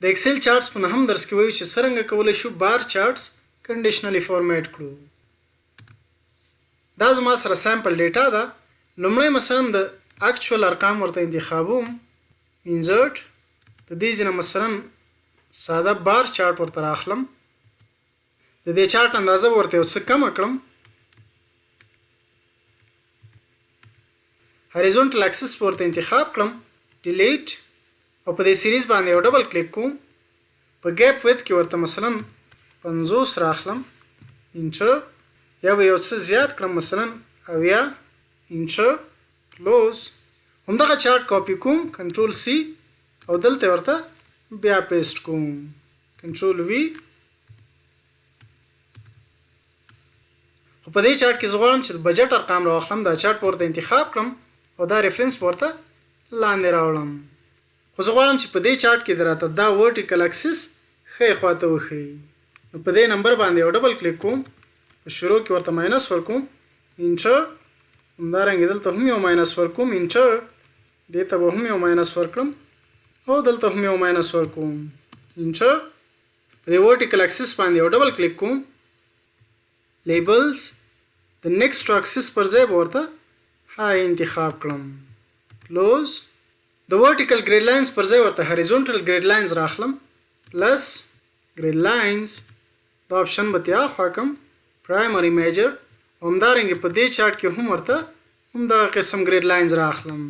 د ایکسل چارټس په نهم درس کې وایو چې څرنګه کولی شو بار چارټس کنډیشنلی فارمیټ کړو. دا زما سره سامپل ډیټا ده. لومړی مثلا د اکچوال ارقام ورته انتخابوم، انزرټ، د دې ځینه مثلا ساده بار چارټ ورته راخلم، د دې چارټ اندازه ورته یو څه کم کړم، هریزونټل اکسس ورته انتخاب کړم، ډیلیټ، او په دې سیریز باندې یو ډبل کلیک کوم، په ګیپ ویدث کې ورته مثلا 50 راخلم، انټر، یا به یو څه زیات کړم مثلا 80، انټر، کلوز. همدغه چارټ کاپی کوم، کنټرول سی، او دلته ورته بیا پیسټ کوم، کنټرول وی. خو په دې چارټ کې زه غواړم چې د بجټ ارقام راواخلم، دا چارټ ورته انتخاب کړم او دا ریفرنس ورته لاندې راوړم. خو زه غواړم چې په دې چارټ کې راته دا ورټیکل اکسس ښی خواته وښیي. نو په دې نمبر باندې یو ډبل کلیک کوم، په شروع کې ورته ماینس ورکوم، انټر، همدارنګه دلته هم یو ماینس ورکوم، انټر، دې ته به هم یو ماینس ورکړم او دلته هم یو ماینس ورکوم، انټر. په دې ورټیکل اکسس باندې یو ډبل کلیک کوم، لیبلز، د نیکسټ اکسس پر ځای به ورته های انتخاب کړم، کلوز. د ورټیکل ګریډ لاینز پر ځای ورته هریزونټل ګریډ لاینز راخلم، پلس ګریډ لاینز، دا آپشن به تیا خوا کم، پرایمری میجر، همدارنګه په دې چارټ کې هم ورته همدغه قسم ګریډ لاینز راخلم،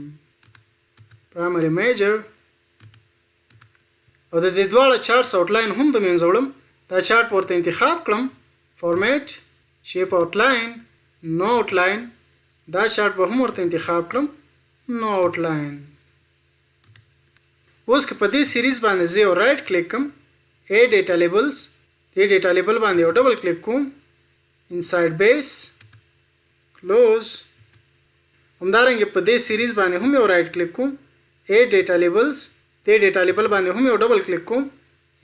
پرایمری میجر، او د دې دواړه چارټس آوټلاین هم د منځه وړم. دا چارټ ورته انتخاب کړم، فارمیټ، شیپ آوټلاین، نو آوټلاین، دا چارټ به هم ورته انتخاب کړم، نو آوټلاین. اوس که په دې سیریز باندې زه یو رائټ کلیک کم، ای ډیټا لیبلز، دې ډیټا لیبل باندې یو ډبل کلیک کوم، انساید بیس، کلوز. همدارنګه په دې سیریز باندې هم یو رائټ کلیک کوم، ای ډیټا لیبلز، دې ډیټا لیبل باندې هم یو ډبل کلیک کوم،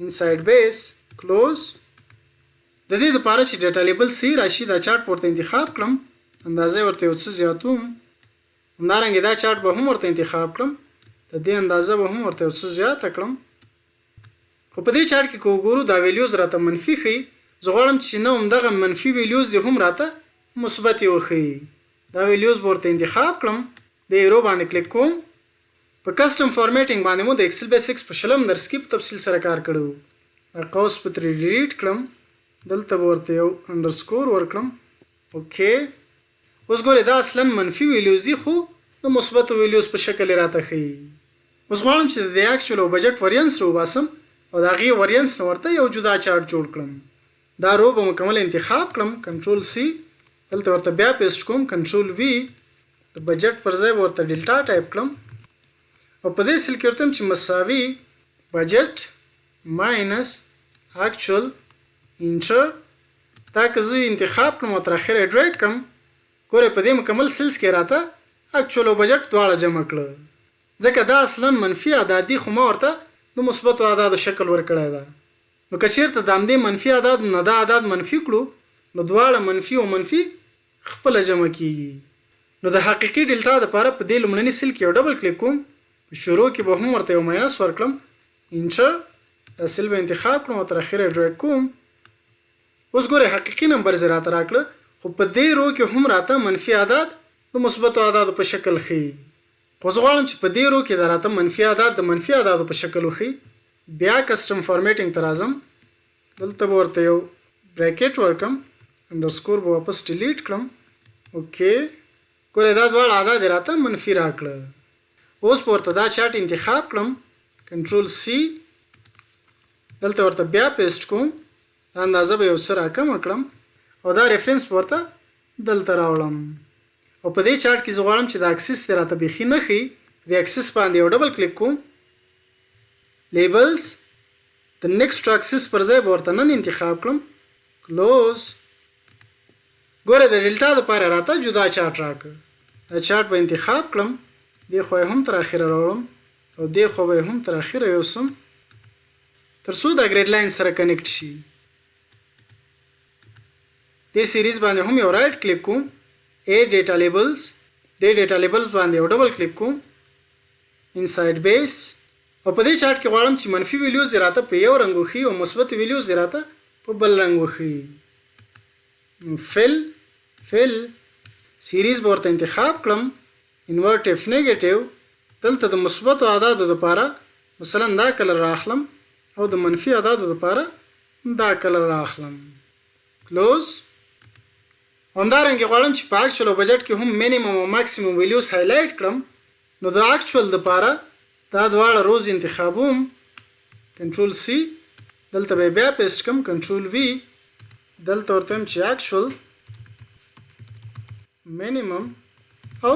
انساید بیس، کلوز. د دې لپاره چې ډیټا لیبل سی راشي دا چارټ ورته انتخاب کړم، اندازه ورته یو څه زیاتوم، همدارنګه دا چارټ به هم ورته انتخاب کړم، د دې اندازه به هم ورته یو څه زیاته کړم. خو په دې چارټ کې که وګورو دا ویلیوز راته منفي ښیي، زه غواړم چې نه همدغه منفي ویلیوز دې هم راته مثبت یې وښیي. دا ویلیوز به ورته انتخاب کړم، د ایرو باندې کلیک کوم. په کسټم فارمیټینګ باندې مو د ایکسل بیسکس په شلم درس کې په تفصیل سره کار کړی و. دا قوس په ترې ډیلیټ کړم، دلته به ورته یو انډرسکور ورکړم، اوکې. اوس ګورئ دا اصلا منفي ویلیوز دي خو د مثبتو ویلیوز په شکل یې راته ښیي. اوس غواړم چې د اکچوال او بجټ وریانس راوباسم او د هغې وریانس نه ورته یو جدا چارټ جوړ کړم. دا رو به مکمل انتخاب کړم، کنټرول سی، دلته ورته بیا پیسټ کوم، کنټرول وی، د بجټ پر ځای ورته ډیلټا ټایپ کړم او په دې سیل کې ورته چې مساوي بجټ ماینس اکچوال، انټر. دا که زه انتخاب کړم او تر اخره ډریګ کړم، ګورئ په دې مکمل سیلز کې راته اکچوال او بجټ دواړه جمع کړه، ځکه دا اصلا منفي اعداد دي خو ما ورته د مثبتو اعدادو شکل ورکړی ده. نو که چېرته د همدې منفي اعدادو نه دا اعداد منفي کړو نو دواړه منفي او منفي خپله جمع کیږي. نو د حقیقي ډیلټا دپاره په دې لومړني سیل کې یو ډبل کلیک کوم، په شروع کې به هم ورته یو ماینس ورکړم، انټر، دا سیل به انتخاب کړم او تر اخره ډریګ کوم. اوس ګورئ حقیقي نمبر زه راته راکړه خو په دې رو کې هم راته منفي اعداد د مثبتو اعدادو په شکل ښیي. خو زه غواړم چې په دې رو کې دا راته منفي اعداد د منفي اعدادو په شکل وښیي. بیا کسټم فارمیټینګ ته راځم، دلته به ورته یو بریکټ ورکړم، انډرسکور به واپس ډیلیټ کړم، اوکې. ګورئ دا دواړه اعداد یې راته منفي راکړه. اوس به ورته دا چارټ انتخاب کړم، کنټرول سی، دلته ورته بیا پیسټ کوم، دا اندازه به یو څه راکمه کړم او دا ریفرنس به ورته دلته راوړم. او په دې چارټ کې زه غواړم چې د اکسس دې راته بیخي نه ښیي، د اکسس باندې یو ډبل کلیک کوم، لیبلز، د نیکسټ اکسس پر ځای به ورته نن انتخاب کړم، کلوز. ګوره د ډیلټا دپاره راته جدا چارټ راکړه. دا چارټ به انتخاب کړم، دې خوا یې هم تر اخره راوړم او دې خوا به یې هم تر اخره یوسم تر څو دا ګریډ لاین سره کنیکټ شي. دې سیریز باندې هم یو رائټ کلیک کوم، ای ډیټا لیبلز، دې ډیټا لیبلز باندې یو ډبل کلیک کوم، انساید بیس، او په دې چارت کې غواړم چې منفي ویلیوز راته په یو رنګ وښي او مثبت ویلیوز راته په بل رنګ وښي. فل سیریز به ورته انتخاب کړم انورټ اف نیگیټیو. دلته د مثبتو اعدادو لپاره مثلا دا کلر راخلم او د منفي اعدادو لپاره دا کلر راخلم. کلوز. همدارنګه غواړم چې په اکچوال او بجټ کې هم مینیمم او ماکسیمم ویلیوز هایلایټ کړم. نو د اکچوال لپاره دا دواړه روز انتخابوم. کنټرول سی دلته به بیا پیسټ کړم. کنټرول وی دلته ورته چې اکچوال مینیمم او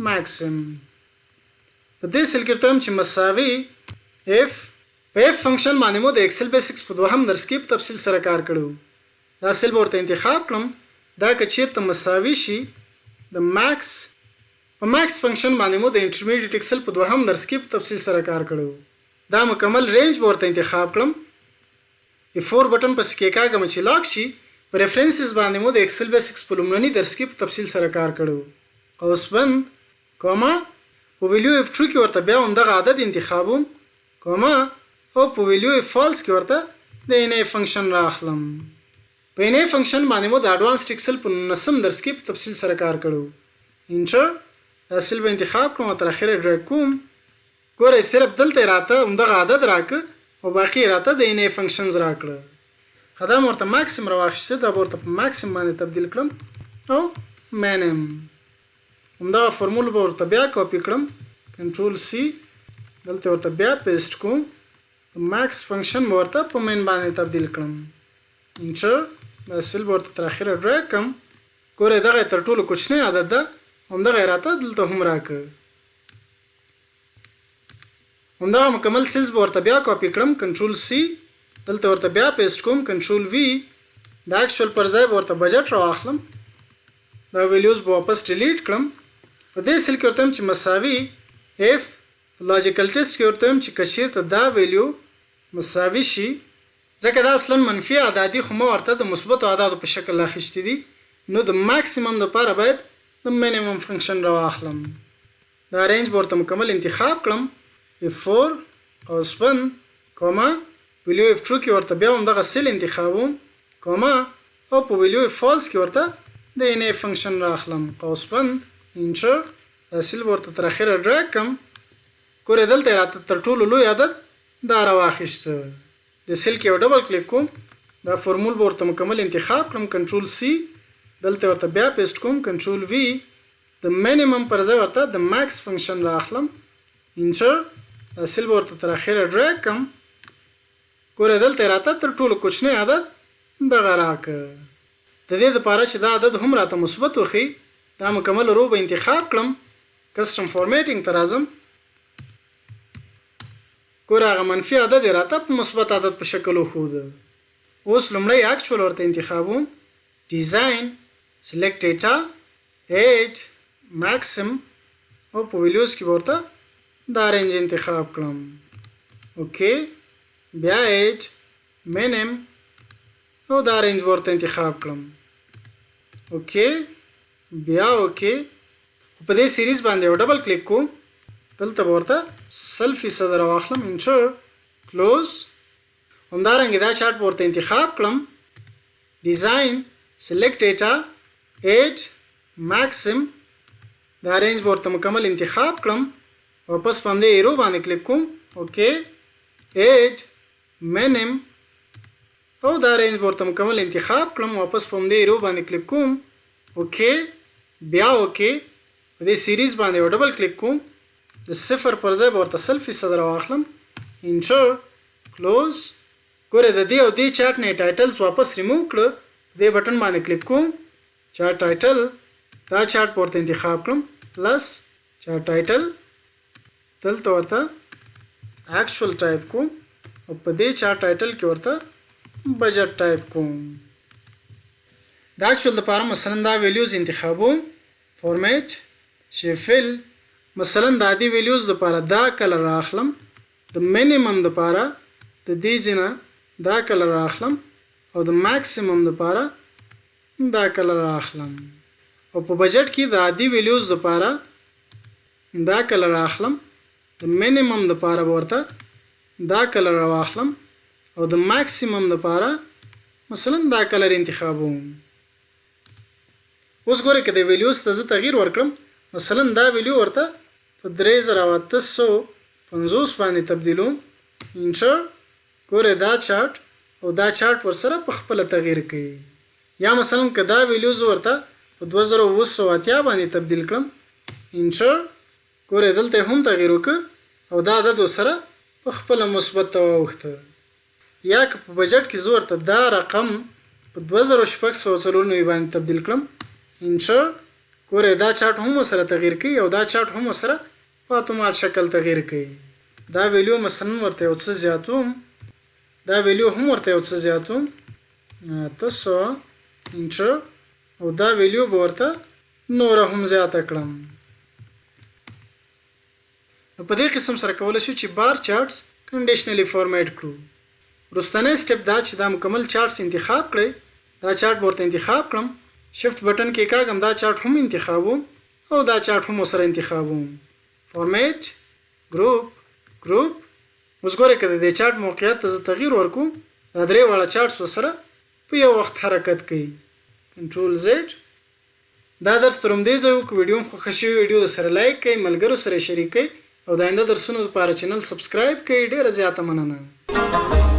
ماکسیمم. په دې سل کې ورته چې مساوي اف. په اف فنکشن باندې مو د ایکسل بیسکس په دوهم درس کې په تفصیل سره کار کړو. دا سل ورته انتخاب کړم. دا که چیرته مساوي شي د ماکس. په ماکس فنکشن باندې مو د انټرمیډیټ ایکسل په دوهم درس کې په تفصیل سره کار کړو. دا مکمل رینج ورته انتخاب کړم. F4 بٹن پس کې کاږم چې لاک شي. په ریفرنسز باندې مو د ایکسل بیسکس په لومړني درس کې په تفصیل سره کار کړو. قوس بند کوما په ویلیو F2 کې ورته بیا همدغه عدد انتخابوم کوما او په ویلیو F فالس کې ورته د NA فنکشن راخلم. په NA فنکشن باندې مو د اډوانسډ ایکسل په 19م درس کې په تفصیل سره کار کړو. انټر دا سل به انتخاب کوم او تر اخره ډریګ کوم. ګوره صرف دلته راته همدغه عدد راکړه او باقي راته د NA فنکشنز راکړه. خدام ورته ماکسیم راواخیسته. دا ورته په ماکسیم باندې تبدیل کړم او مینم. همدغه فرمول به ورته بیا کاپی کړم. کنټرول سی دلته ورته بیا پیسټ کوم. ماکس فنکشن ورته په مین باندې تبدیل کړم. انټر دا سل ورته تر اخره ډریګ کړم. ګوره دغه تر ټولو کوچنی عدد ده. همدغه راته دلته هم راکړه. همدغه مکمل سیلز به ورته بیا کاپی کړم. کنټرول سی دلته ورته بیا پیسټ کوم. کنټرول وی د اکچوال پر ځای به ورته بجټ راواخلم. دا ویلیوز به واپس ډیلیټ کړم. په دې سل کې ورته چې مساوي اف. لاجیکل ټیسټ کې ورته چې که چیرته دا ویلیو مساوي شي ځکه دا اصلا منفي اعدادي خو ما ورته د مثبتو اعدادو په شکل اخیستي دي نو د ماکسیمم لپاره باید د مینیمم فنکشن راواخلم. دا رینج به ورته مکمل انتخاب کړم. F4 قوس بند کوما ویلیو F2 کې ورته بیا همدغه سل انتخابوم کوما او په ویلیو F فالس کې ورته د NA فنکشن راخلم. قوس بند انټر دا سل ورته تر اخره ډریګ کړم. ګوره دلته راته تر ټولو لوی عدد دا راواخیسته. د سل کې یو ډبل کلیک کوم. دا فرمول به ورته مکمل انتخاب کړم. کنټرول سی دلته ورته بیا پیسټ کوم. کنټرول وی د مینیمم پر ځای ورته د ماکس فنکشن راخلم. انټر دا سل به ورته تر اخره ډریګ کړم. ګوره دلته راته تر ټولو کوچنی عدد دغه راکړه. د دې لپاره چې دا عدد هم راته مثبت وښي دا مکمل رو به انتخاب کړم. کسټم فارمیټینګ ته راځم. ګوره هغه منفي عدد راته په مثبت عدد په شکل وښوده. اوس لومړی اکچوال ورته انتخابوم. ډیزاین سلیکټ ډیټا ایج ماکسیم او په ویلیوز کې ورته دا رینج انتخاب کړم. اوکې بیا ایج مینیم او دا رینج ورته انتخاب کړم. اوکې بیا اوکې په دې سیریز باندې یو ډبل کلیک کوم. دلته ورته 100% راواخلم. انټر کلوز. همدارنګه دا چارت ورته انتخاب کړم. ډیزاین سلیکټ ډیټا ایج ماکسیم دا رینج ورته مکمل انتخاب کړم. واپس باندې ایرو باندې کلیک کوم. اوکې ایج مینیم او دا رینج ورته مکمل انتخاب کړم. واپس باندې ایرو باندې کلیک کوم. اوکې بیا اوکې په دې سیریز باندې یو ډبل کلیک کوم. د صفر پر ځای ورته 100% راواخلم. انټر کلوز. ګوره د دې او دې چارت نه ټایټلز واپس ریموو کړه. دې بټن باندې کلیک کوم. چارت ټایټل دا چارت ورته انتخاب کړم. پلس چارت ټایټل دلته ورته اکچوال ټایپ کوم او په دې چارت ټایټل کې ورته بجټ ټایپ کوم. دا اکچوال لپاره مثلا دا ویلیوز انتخابوم. فارمیټ شیفل مثلا د عادي ویلیوز لپاره دا کلر راخلم. د مینیمم لپاره د دې ځینه دا کلر راخلم او د ماکسیمم لپاره دا کلر راخلم. او په بجټ کې د عادي ویلیوز لپاره دا کلر راخلم د مینیمم دپاره به ورته دا کلر راواخلم او د ماکسیمم دپاره مثلا دا کلر انتخابوم. اوس ګورئ که د ویلیوز ته زه تغییر ورکړم مثلا دا ویلیو ورته په 3850 باندې تبدیلوم انټر. ګورئ دا چارت او دا چارت ورسره په خپله تغییر کوي. یا مثلا که دا ویلیوز ورته په 2980 باندې تبدیل کړم انټر. ګورئ دلته هم تغییر وکړه او دا عدد ورسره په خپله مثبت ته واوښته. یا که په بجټ کې زه ورته دا رقم په 2694 باندې تبدیل کړم انټر. ګورئ دا چارت هم ورسره تغییر کوي او دا چارت هم ورسره په اتومات شکل تغییر کوي. دا ویلیو مثلا ورته یو څه زیاتوم، دا ویلیو هم ورته یو څه زیاتوم 800 انټر او دا ویلیو به ورته نوره هم زیاته کړم. نو په دې قسم سره کولی شو چې بار چارټس کنډیشنلی فارمیټ کړو. وروستنی سټپ دا چې دا مکمل چارټس انتخاب کړئ. دا چارټ به ورته انتخاب کړم، شفت بټن کې کاږم دا چارټ هم انتخابوم او دا چارټ هم ورسره انتخابوم. فارمیټ ګروپ. اوس ګورئ که د دې چارټ موقعیت ته زه تغییر ورکوم دا درې واړه چارټس ورسره په یو وخت حرکت کوي. کنټرول زیډ. دا درس تر همدې ځای و. که ویډیو مو خوښه شوې ویډیو درسره لایک کړئ، ملګرو سره یې شریک کړئ او د آینده درسونو لپاره چینل سبسکرایب کړئ. ډېره زیاته مننه.